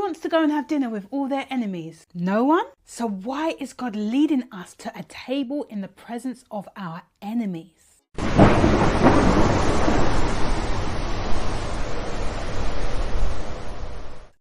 wants to go and have dinner with all their enemies? No one? So why is God leading us to a table in the presence of our enemies?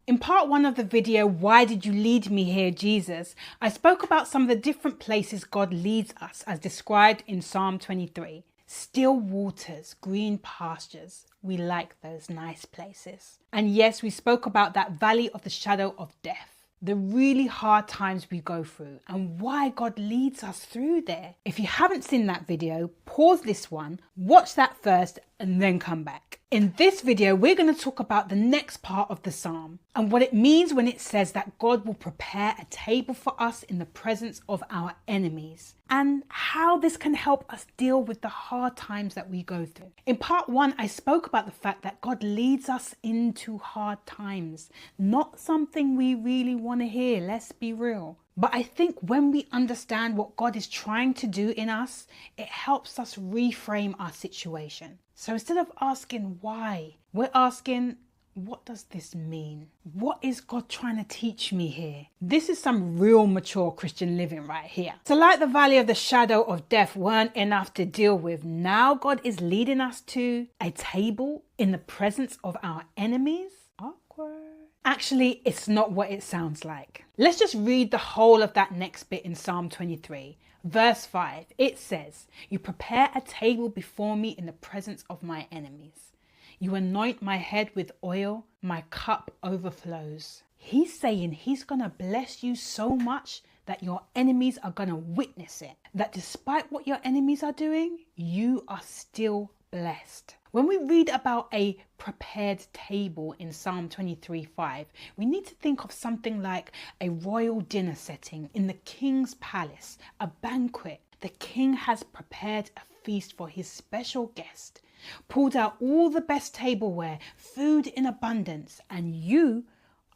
In part 1 of the video, Why Did You Lead Me Here, Jesus? I spoke about some of the different places God leads us as described in Psalm 23. Still waters, green pastures. We like those nice places. And yes, we spoke about that valley of the shadow of death. The really hard times we go through and why God leads us through there. If you haven't seen that video, pause this one, watch that first and then come back. In this video, we're going to talk about the next part of the psalm and what it means when it says that God will prepare a table for us in the presence of our enemies and how this can help us deal with the hard times that we go through. In part 1, I spoke about the fact that God leads us into hard times, not something we really want to hear, let's be real. But I think when we understand what God is trying to do in us, it helps us reframe our situation. So instead of asking why, we're asking, what does this mean? What is God trying to teach me here? This is some real mature Christian living right here. So like the valley of the shadow of death weren't enough to deal with, now God is leading us to a table in the presence of our enemies. Awkward. Actually, it's not what it sounds like. Let's just read the whole of that next bit in Psalm 23. Verse 5, it says, "You prepare a table before me in the presence of my enemies. You anoint my head with oil, my cup overflows." He's saying he's going to bless you so much that your enemies are going to witness it. That despite what your enemies are doing, you are still blessed. When we read about a prepared table in Psalm 23:5, we need to think of something like a royal dinner setting in the king's palace, a banquet. The king has prepared a feast for his special guest, pulled out all the best tableware, food in abundance, and you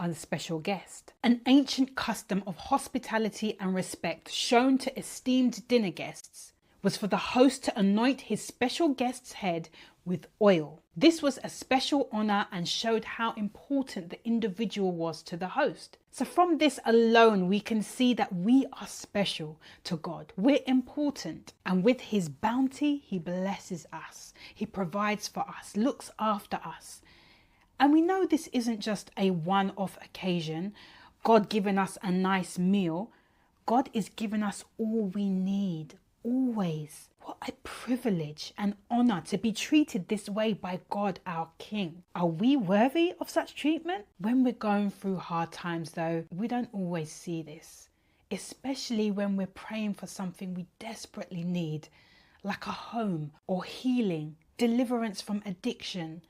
are the special guest. An ancient custom of hospitality and respect shown to esteemed dinner guests was for the host to anoint his special guest's head with oil. This was a special honor and showed how important the individual was to the host. So from this alone, we can see that we are special to God. We're important. And with his bounty, he blesses us. He provides for us, looks after us. And we know this isn't just a one-off occasion, God giving us a nice meal. God is giving us all we need, always. What a privilege and honor to be treated this way by God, our King. Are we worthy of such treatment? When we're going through hard times though, we don't always see this, especially when we're praying for something we desperately need, like a home or healing, deliverance from addiction.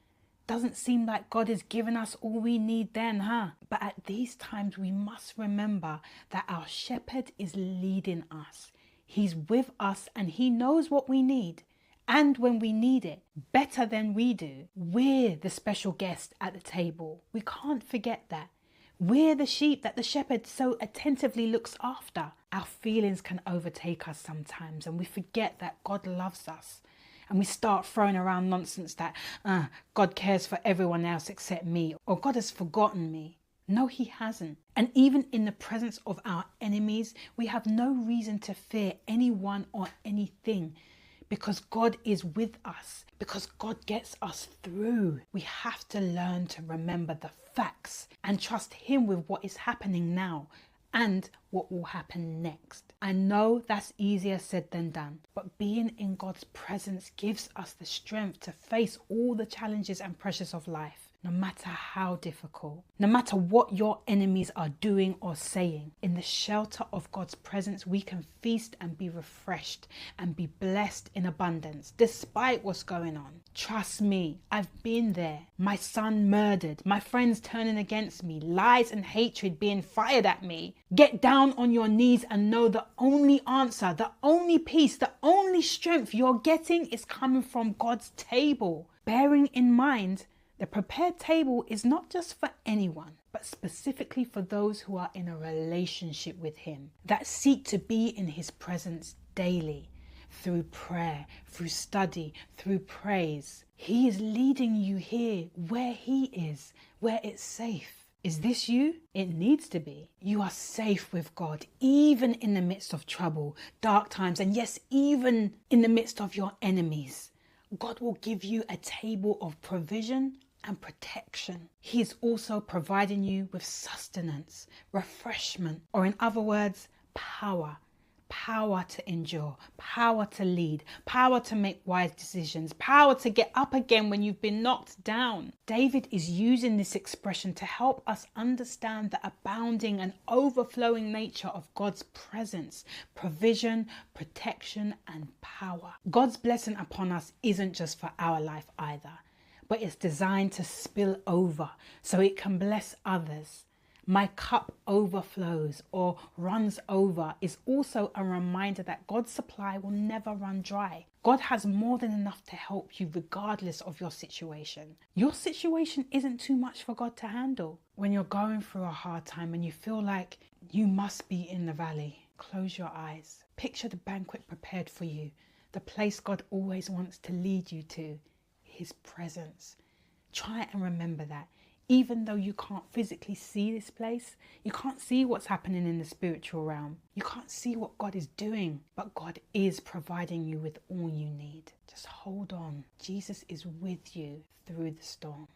Doesn't seem like God has given us all we need then, huh? But at these times, we must remember that our shepherd is leading us. He's with us and he knows what we need. And when we need it, better than we do. We're the special guest at the table. We can't forget that. We're the sheep that the shepherd so attentively looks after. Our feelings can overtake us sometimes and we forget that God loves us. And we start throwing around nonsense that God cares for everyone else except me, or God has forgotten me. No, he hasn't. And even in the presence of our enemies, we have no reason to fear anyone or anything because God is with us, because God gets us through. We have to learn to remember the facts and trust him with what is happening now and what will happen next. I know that's easier said than done, but being in God's presence gives us the strength to face all the challenges and pressures of life. No matter how difficult, no matter what your enemies are doing or saying, in the shelter of God's presence, we can feast and be refreshed and be blessed in abundance, despite what's going on. Trust me, I've been there. My son murdered, my friends turning against me, lies and hatred being fired at me. Get down on your knees and know the only answer, the only peace, the only strength you're getting is coming from God's table. Bearing in mind, the prepared table is not just for anyone, but specifically for those who are in a relationship with him, that seek to be in his presence daily, through prayer, through study, through praise. He is leading you here where he is, where it's safe. Is this you? It needs to be. You are safe with God, even in the midst of trouble, dark times, and yes, even in the midst of your enemies. God will give you a table of provision and protection. He is also providing you with sustenance, refreshment, or in other words, power. Power to endure, power to lead, power to make wise decisions, power to get up again when you've been knocked down. David is using this expression to help us understand the abounding and overflowing nature of God's presence, provision, protection, and power. God's blessing upon us isn't just for our life either, but it's designed to spill over so it can bless others. My cup overflows or runs over is also a reminder that God's supply will never run dry. God has more than enough to help you regardless of your situation. Your situation isn't too much for God to handle. When you're going through a hard time and you feel like you must be in the valley, close your eyes. Picture the banquet prepared for you, the place God always wants to lead you to, His presence. Try and remember that. Even though you can't physically see this place, you can't see what's happening in the spiritual realm. You can't see what God is doing, but God is providing you with all you need. Just hold on. Jesus is with you through the storm.